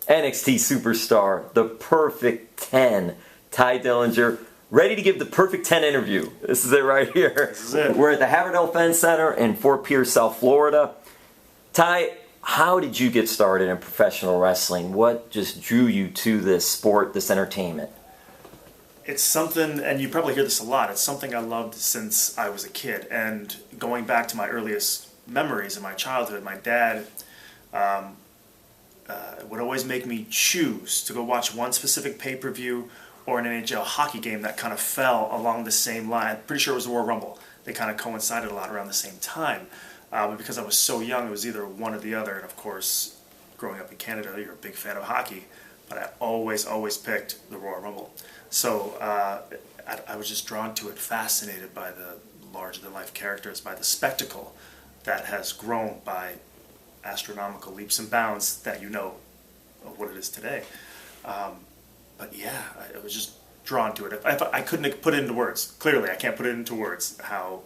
NXT superstar, the perfect 10, Tye Dillinger, ready to give the perfect 10 interview. This is it right here. This is it. We're at the Havert L Fenn Center in Fort Pierce, South Florida. Tye, how did you get started in professional wrestling? What just drew you to this sport, this entertainment? It's something, and you probably hear this a lot, it's something I loved since I was a kid. And going back to my earliest memories in my childhood, my dad would always make me choose to go watch one specific pay-per-view or an NHL hockey game that kind of fell along the same line. I'm pretty sure it was the Royal Rumble. They kind of coincided a lot around the same time. But because I was so young, it was either one or the other. And of course, growing up in Canada, you're a big fan of hockey. But I always picked the Royal Rumble. So I was just drawn to it, fascinated by the larger-than-life characters, by the spectacle that has grown by astronomical leaps and bounds that you know of what it is today. But yeah, I was just drawn to it. I couldn't put it into words. Clearly, I can't put it into words how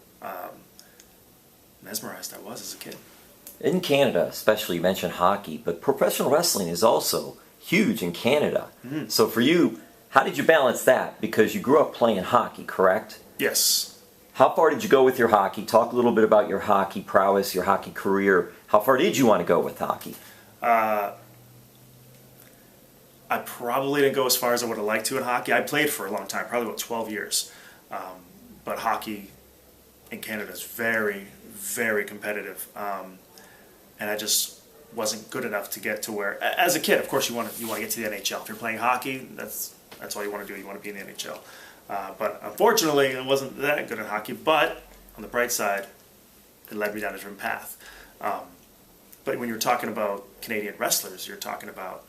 mesmerized I was as a kid. In Canada, especially, you mentioned hockey, but professional wrestling is also huge in Canada. Mm-hmm. So for you, how did you balance that? Because you grew up playing hockey, correct? Yes. How far did you go with your hockey? Talk a little bit about your hockey prowess, your hockey career. How far did you want to go with hockey? I probably didn't go as far as I would have liked to in hockey. I played for a long time, probably about 12 years. But hockey in Canada is very, very competitive. And I just wasn't good enough to get to where, as a kid, of course, you want to get to the NHL. If you're playing hockey, that's all you want to do. You want to be in the NHL. But unfortunately, I wasn't that good at hockey. But on the bright side, it led me down a different path. But when you're talking about Canadian wrestlers, you're talking about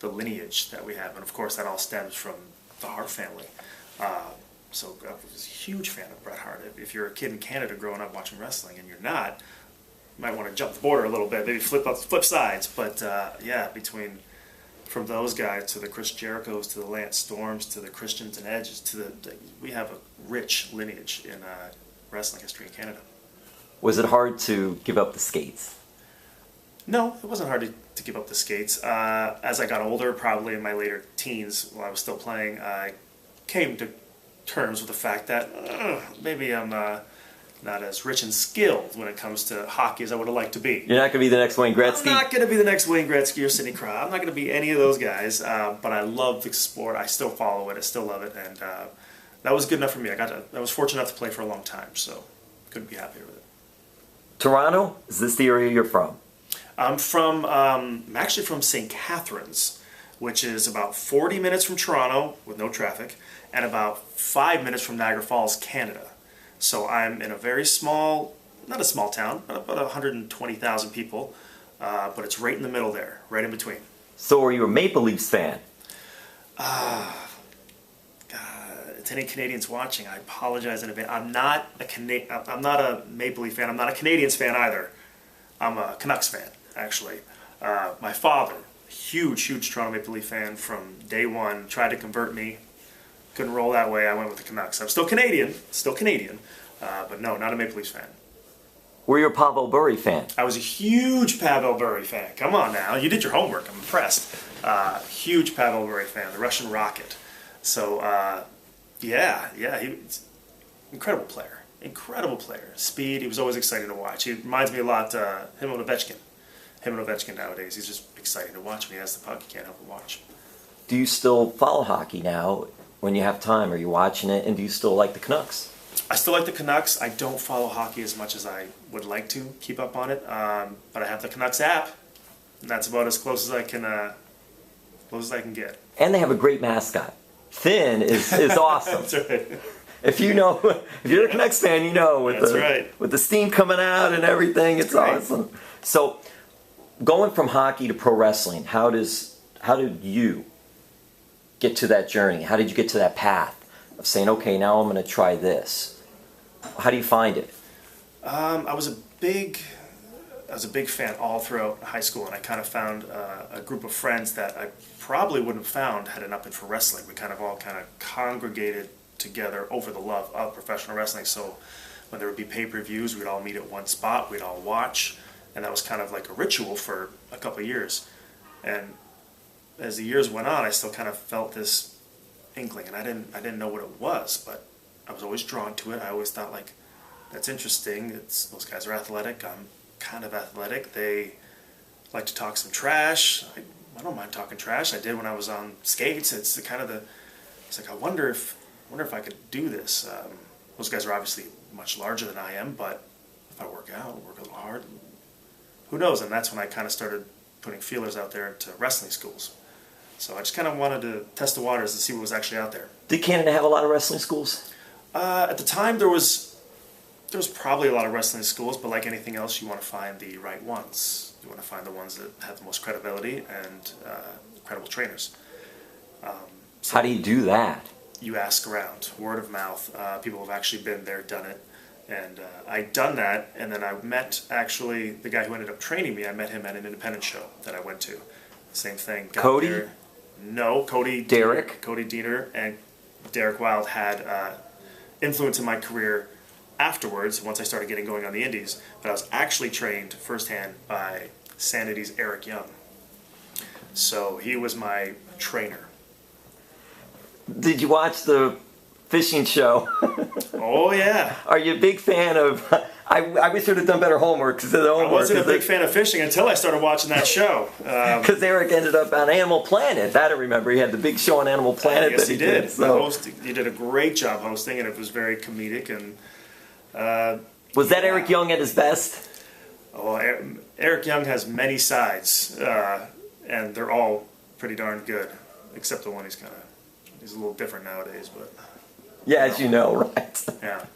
the lineage that we have. And of course, that all stems from the Hart family. So I was a huge fan of Bret Hart. If you're a kid in Canada growing up watching wrestling and you're not, you might want to jump the border a little bit, maybe flip sides. But yeah, from those guys to the Chris Jerichos, to the Lance Storms, to the Christians and Edges, we have a rich lineage in wrestling history in Canada. Was it hard to give up the skates? No, it wasn't hard to give up the skates. As I got older, probably in my later teens, while I was still playing, I came to terms with the fact that maybe I'm not as rich and skilled when it comes to hockey as I would have liked to be. You're not going to be the next Wayne Gretzky? I'm not going to be the next Wayne Gretzky or Sidney Crosby. I'm not going to be any of those guys, but I love the sport. I still follow it. I still love it, and that was good enough for me. I was fortunate enough to play for a long time, so couldn't be happier with it. Toronto? Is this the area you're from? I'm actually from St. Catharines, which is about 40 minutes from Toronto with no traffic, and about 5 minutes from Niagara Falls, Canada. So I'm in a very small, not a small town, but about 120,000 people, but it's right in the middle there, right in between. So are you a Maple Leafs fan? To any Canadians watching, I apologize in advance. I'm not a Maple Leaf fan. I'm not a Canadiens fan either. I'm a Canucks fan, actually. My father, huge Toronto Maple Leaf fan from day one, tried to convert me. Couldn't roll that way. I went with the Canucks. I'm still Canadian, but no, not a Maple Leafs fan. Were you a Pavel Bure fan? I was a huge Pavel Bure fan. Come on now, you did your homework. I'm impressed. Huge Pavel Bure fan, the Russian Rocket. So yeah, he's incredible player, speed. He was always exciting to watch. He reminds me a lot him and Ovechkin nowadays. He's just exciting to watch when he has the puck. You can't help but watch. Do you still follow hockey now? When you have time, are you watching it, and do you still like the Canucks? I still like the Canucks. I don't follow hockey as much as I would like to keep up on it, but I have the Canucks app, and that's about as close as I can get. And they have a great mascot. Finn is awesome. That's right. If you're a Canucks fan, you know with the steam coming out and everything, it's awesome. So, going from hockey to pro wrestling, how did you get to that journey? How did you get to that path of saying, okay, now I'm going to try this? How do you find it? I was a big fan all throughout high school, and I kind of found a group of friends that I probably wouldn't have found had it not been for wrestling. We all congregated together over the love of professional wrestling. So when there would be pay-per-views, we'd all meet at one spot, we'd all watch, and that was kind of like a ritual for a couple of years. And as the years went on, I still kind of felt this inkling, and I didn't know what it was, but I was always drawn to it. I always thought, like, that's interesting. Those guys are athletic. I'm kind of athletic. They like to talk some trash. I don't mind talking trash. I did when I was on skates. It's like I wonder if I could do this. Those guys are obviously much larger than I am, but if I work out, work a little hard, who knows? And that's when I kind of started putting feelers out there into wrestling schools. So I just kind of wanted to test the waters and see what was actually out there. Did Canada have a lot of wrestling schools? At the time, there was probably a lot of wrestling schools, but like anything else, you want to find the right ones. You want to find the ones that have the most credibility and credible trainers. So how do you do that? You ask around, word of mouth. People have actually been there, done it. And I'd done that, and then I met, actually, the guy who ended up training me. I met him at an independent show that I went to. Same thing. Cody? There. No, Cody. Derek? Cody Diener and Derek Wilde had influence in my career afterwards, once I started getting going on the indies. But I was actually trained firsthand by Sanity's Eric Young. So he was my trainer. Did you watch the fishing show? Oh, yeah. Are you a big fan of... I wish I would have done better homework. Cause the homework, I wasn't a big fan of fishing until I started watching that show. Because Eric ended up on Animal Planet. That I remember. He had the big show on Animal Planet. Yes, that he did. So. He did a great job hosting, and it was very comedic. And was that Eric Young at his best? Oh, Eric Young has many sides, and they're all pretty darn good, except the one he's a little different nowadays. But yeah, as you know, right? Yeah.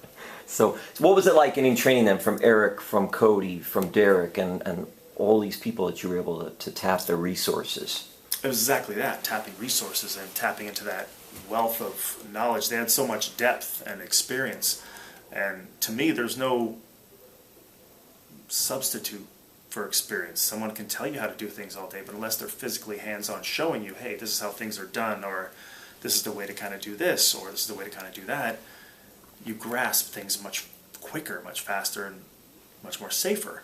So what was it like getting training then from Eric, from Cody, from Derek, and all these people that you were able to tap their resources? It was exactly that, tapping resources and tapping into that wealth of knowledge. They had so much depth and experience. And to me, there's no substitute for experience. Someone can tell you how to do things all day, but unless they're physically hands-on showing you, hey, this is how things are done, or this is the way to kind of do this, or this is the way to kind of do that, you grasp things much quicker, much faster, and much more safer.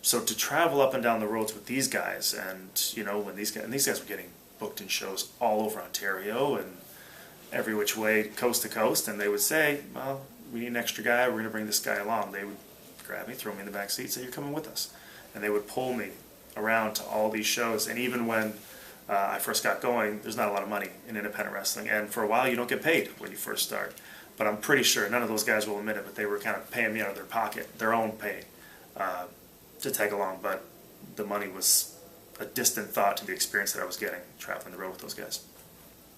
So to travel up and down the roads with these guys, and when these guys were getting booked in shows all over Ontario and every which way, coast to coast, and they would say, well, we need an extra guy, we're going to bring this guy along. They would grab me, throw me in the back seat, say, you're coming with us. And they would pull me around to all these shows. And even when I first got going, there's not a lot of money in independent wrestling. And for a while, you don't get paid when you first start. But I'm pretty sure, none of those guys will admit it, but they were kind of paying me out of their pocket, their own pay, to tag along. But the money was a distant thought to the experience that I was getting traveling the road with those guys.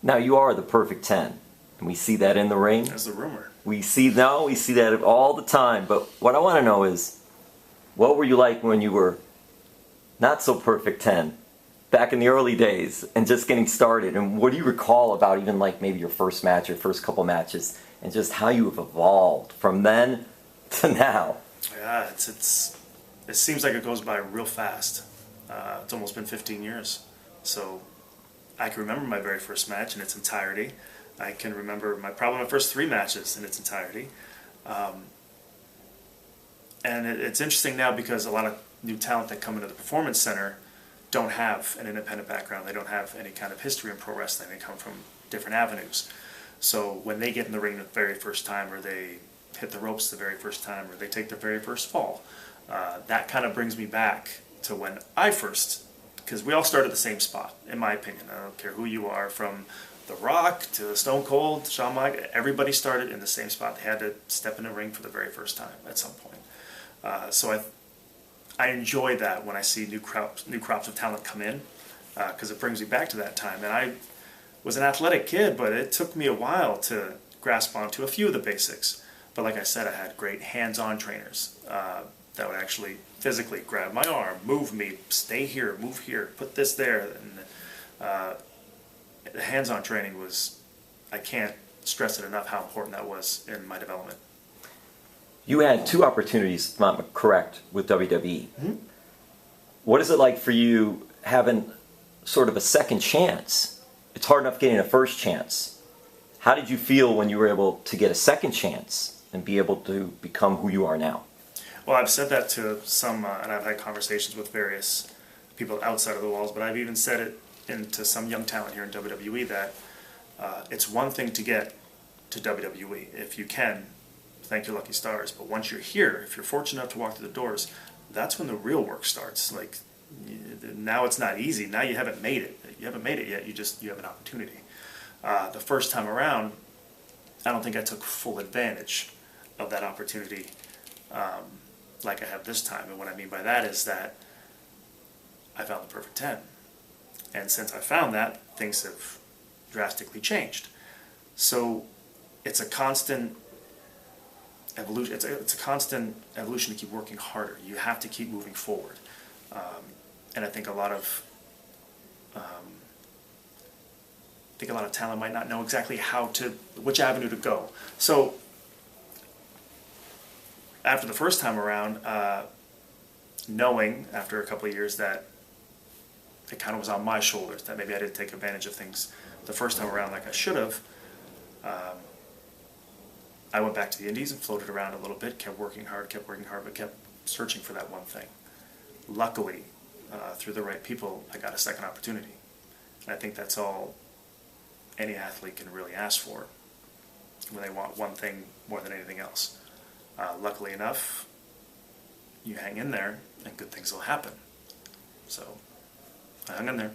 Now, you are the perfect 10, and we see that in the ring. That's the rumor. We see that all the time. But what I want to know is, what were you like when you were not so perfect 10, back in the early days, and just getting started? And what do you recall about even like maybe your first match or first couple matches, and just how you have evolved from then to now? Yeah, it seems like it goes by real fast. It's almost been 15 years. So I can remember my very first match in its entirety. I can remember probably my first 3 matches in its entirety. And it's interesting now because a lot of new talent that come into the Performance Center don't have an independent background. They don't have any kind of history in pro wrestling. They come from different avenues. So when they get in the ring the very first time, or they hit the ropes the very first time, or they take their very first fall, that kind of brings me back to when I first, because we all start at the same spot, in my opinion. I don't care who you are, from The Rock to Stone Cold, Shawn Michaels, everybody started in the same spot. They had to step in the ring for the very first time at some point. So I enjoy that when I see new crops of talent come in, because it brings me back to that time. And I was an athletic kid, but it took me a while to grasp onto a few of the basics. But like I said, I had great hands-on trainers that would actually physically grab my arm, move me, stay here, move here, put this there. And the hands-on training was, I can't stress it enough how important that was in my development. You had 2 opportunities, if I'm correct, with WWE. Mm-hmm. What is it like for you having sort of a second chance? It's hard enough getting a first chance. How did you feel when you were able to get a second chance and be able to become who you are now? Well, I've said that to some, and I've had conversations with various people outside of the walls, but I've even said it into some young talent here in WWE that it's one thing to get to WWE. If you can, thank your lucky stars. But once you're here, if you're fortunate enough to walk through the doors, that's when the real work starts. Like, now it's not easy. Now you haven't made it. You haven't made it yet. You have an opportunity. The first time around, I don't think I took full advantage of that opportunity like I have this time. And what I mean by that is that I found the perfect 10. And since I found that, things have drastically changed. So it's a constant evolution. It's a constant evolution to keep working harder. You have to keep moving forward. And I think a lot of talent might not know exactly which avenue to go. So after the first time around, knowing after a couple of years that it kind of was on my shoulders, that maybe I didn't take advantage of things the first time around like I should have, I went back to the Indies and floated around a little bit, kept working hard, but kept searching for that one thing. Luckily, through the right people, I got a second opportunity. And I think that's all any athlete can really ask for when they want one thing more than anything else. Luckily enough, you hang in there and good things will happen. So I hung in there.